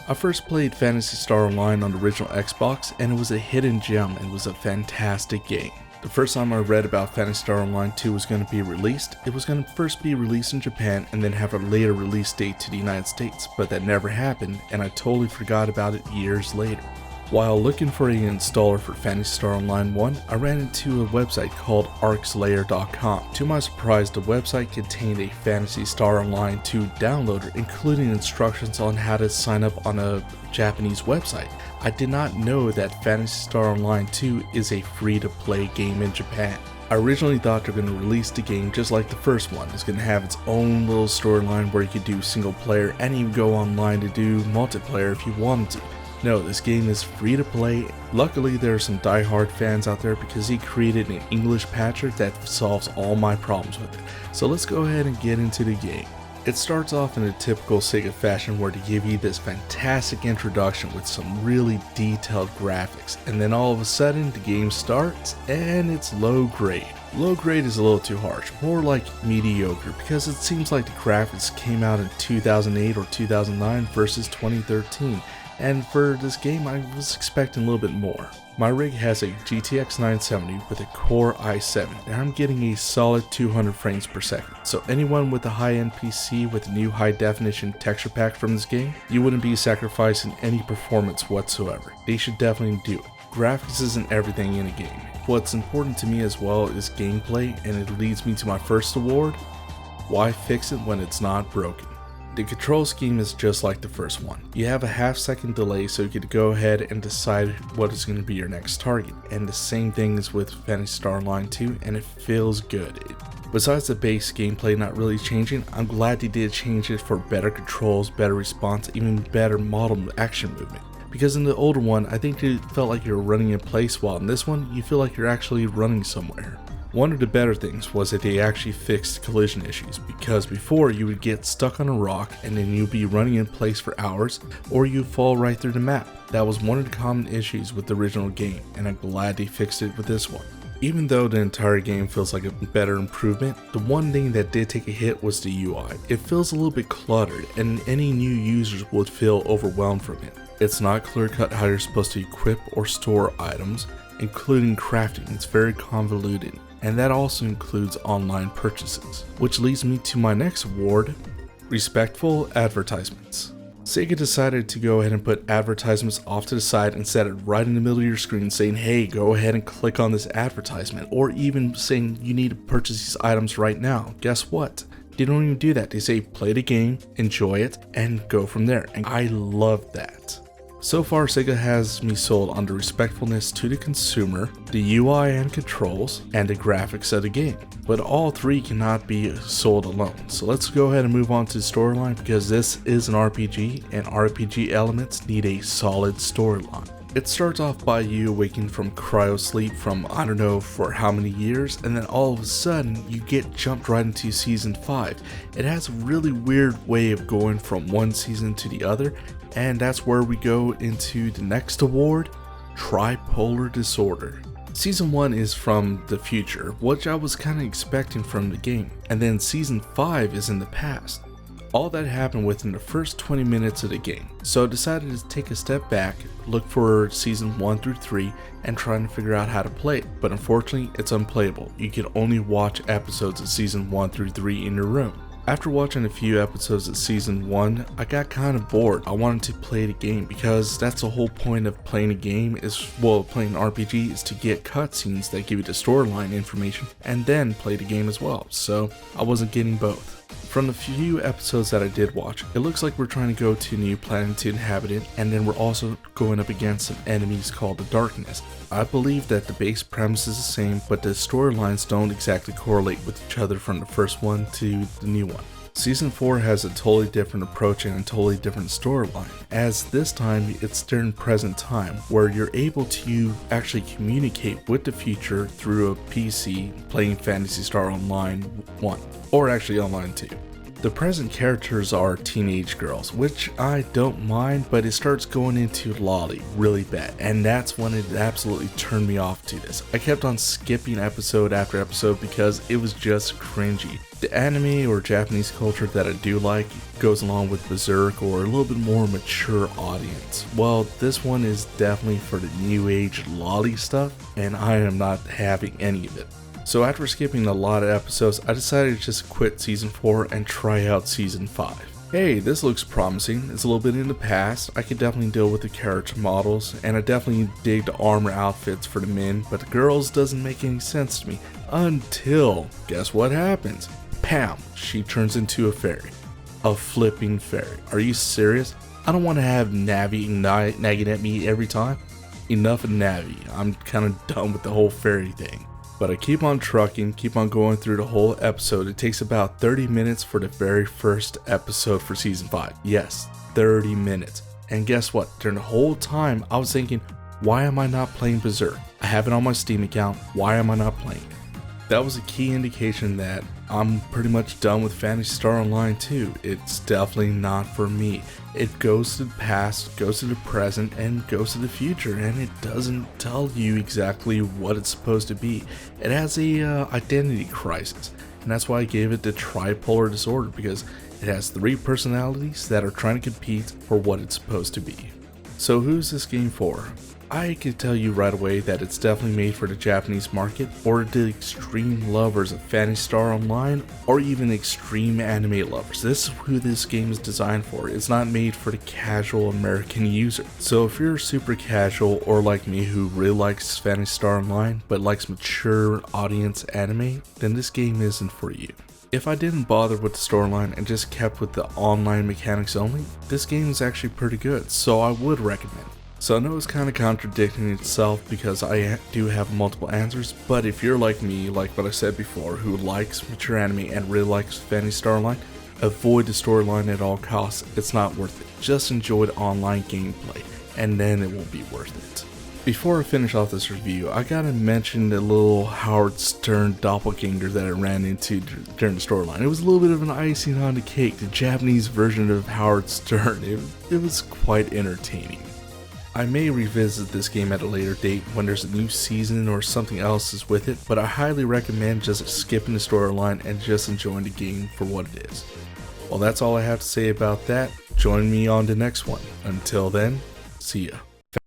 I first played Phantasy Star Online on the original Xbox, and it was a hidden gem and was a fantastic game. The first time I read about Phantasy Star Online 2 was going to be released, it was going to first be released in Japan and then have a later release date to the United States, but that never happened and I totally forgot about it years later. While looking for an installer for Phantasy Star Online 1, I ran into a website called arcslayer.com. To my surprise, the website contained a Phantasy Star Online 2 downloader, including instructions on how to sign up on a Japanese website. I did not know that Phantasy Star Online 2 is a free-to-play game in Japan. I originally thought they were going to release the game just like the first one. It's going to have its own little storyline where you could do single player and even go online to do multiplayer if you wanted to. No, this game is free to play. Luckily, there are some die-hard fans out there because he created an English patcher that solves all my problems with it. So let's go ahead and get into the game. It starts off in a typical Sega fashion where they give you this fantastic introduction with some really detailed graphics, and then all of a sudden the game starts and it's low grade. Low grade is a little too harsh, more like mediocre, because it seems like the graphics came out in 2008 or 2009 versus 2013. And for this game, I was expecting a little bit more. My rig has a GTX 970 with a Core i7, and I'm getting a solid 200 frames per second. So anyone with a high-end PC with a new high-definition texture pack from this game, you wouldn't be sacrificing any performance whatsoever. They should definitely do it. Graphics isn't everything in a game. What's important to me as well is gameplay, and it leads me to my first award: why fix it when it's not broken? The control scheme is just like the first one. You have a half-second delay so you can go ahead and decide what is going to be your next target, and the same thing is with Phantasy Star Online 2, and it feels good. Besides the base gameplay not really changing, I'm glad they did change it for better controls, better response, even better model action movement. Because in the older one, I think it felt like you were running in place, while in this one, you feel like you're actually running somewhere. One of the better things was that they actually fixed collision issues, because before you would get stuck on a rock and then you'd be running in place for hours, or you'd fall right through the map. That was one of the common issues with the original game, and I'm glad they fixed it with this one. Even though the entire game feels like a better improvement, the one thing that did take a hit was the UI. It feels a little bit cluttered, and any new users would feel overwhelmed from it. It's not clear cut how you're supposed to equip or store items, including crafting. It's very convoluted. And that also includes online purchases. Which leads me to my next award: respectful advertisements. Sega decided to go ahead and put advertisements off to the side and set it right in the middle of your screen saying, hey, go ahead and click on this advertisement, or even saying you need to purchase these items right now. Guess what? They don't even do that. They say play the game, enjoy it, and go from there. And I love that. So far, Sega has me sold on the respectfulness to the consumer, the UI and controls, and the graphics of the game. But all three cannot be sold alone. So let's go ahead and move on to the storyline, because this is an RPG, and RPG elements need a solid storyline. It starts off by you waking from cryo sleep from I don't know for how many years, and then all of a sudden you get jumped right into season 5. It has a really weird way of going from one season to the other, and that's where we go into the next award: tripolar disorder. Season 1 is from the future, which I was kind of expecting from the game, and then season 5 is in the past. All that happened within the first 20 minutes of the game, so I decided to take a step back, look for season 1 through 3, and trying to figure out how to play it, but unfortunately it's unplayable. You can only watch episodes of season 1 through 3 in your room. After watching a few episodes of season 1, I got kind of bored. I wanted to play the game, because that's the whole point of playing a game playing an RPG is to get cutscenes that give you the storyline information and then play the game as well, so I wasn't getting both. From the few episodes that I did watch, it looks like we're trying to go to a new planet to inhabit it, and then we're also going up against some enemies called the Darkness. I believe that the base premise is the same, but the storylines don't exactly correlate with each other from the first one to the new one. Season 4 has a totally different approach and a totally different storyline, as this time it's during present time, where you're able to actually communicate with the future through a PC playing Phantasy Star Online 1, or actually Online 2. The present characters are teenage girls, which I don't mind, but it starts going into lolly really bad, and that's when it absolutely turned me off to this. I kept on skipping episode after episode because it was just cringy. The anime or Japanese culture that I do like goes along with Berserk or a little bit more mature audience. Well, this one is definitely for the new age lolly stuff, and I am not having any of it. So after skipping a lot of episodes, I decided to just quit season 4 and try out season 5. Hey, this looks promising. It's a little bit in the past. I could definitely deal with the character models, and I definitely dig the armor outfits for the men, but the girls doesn't make any sense to me until, guess what happens? Pam, she turns into a fairy. A flipping fairy. Are you serious? I don't want to have Navi nagging at me every time. Enough of Navi. I'm kind of done with the whole fairy thing. But I keep on trucking, keep on going through the whole episode. It takes about 30 minutes for the very first episode for season 5. Yes, 30 minutes. And guess what? During the whole time, I was thinking, why am I not playing Berserk? I have it on my Steam account. Why am I not playing it? That was a key indication that I'm pretty much done with Phantasy Star Online 2. It's definitely not for me. It goes to the past, goes to the present, and goes to the future, and it doesn't tell you exactly what it's supposed to be. It has a identity crisis, and that's why I gave it the tripolar disorder, because it has 3 personalities that are trying to compete for what it's supposed to be. So who's this game for? I can tell you right away that it's definitely made for the Japanese market, or the extreme lovers of Phantasy Star Online, or even extreme anime lovers. This is who this game is designed for. It's not made for the casual American user. So if you're super casual, or like me who really likes Phantasy Star Online, but likes mature audience anime, then this game isn't for you. If I didn't bother with the storyline and just kept with the online mechanics only, this game is actually pretty good, so I would recommend it. So I know it's kind of contradicting itself because I do have multiple answers, but if you're like me, like what I said before, who likes mature anime and really likes Phantasy Star Online, avoid the storyline at all costs. It's not worth it. Just enjoy the online gameplay, and then it will be worth it. Before I finish off this review, I gotta mention the little Howard Stern doppelganger that I ran into during the storyline. It was a little bit of an icing on the cake, the Japanese version of Howard Stern. It was quite entertaining. I may revisit this game at a later date when there's a new season or something else is with it, but I highly recommend just skipping the storyline and just enjoying the game for what it is. Well, that's all I have to say about that. Join me on the next one. Until then, see ya.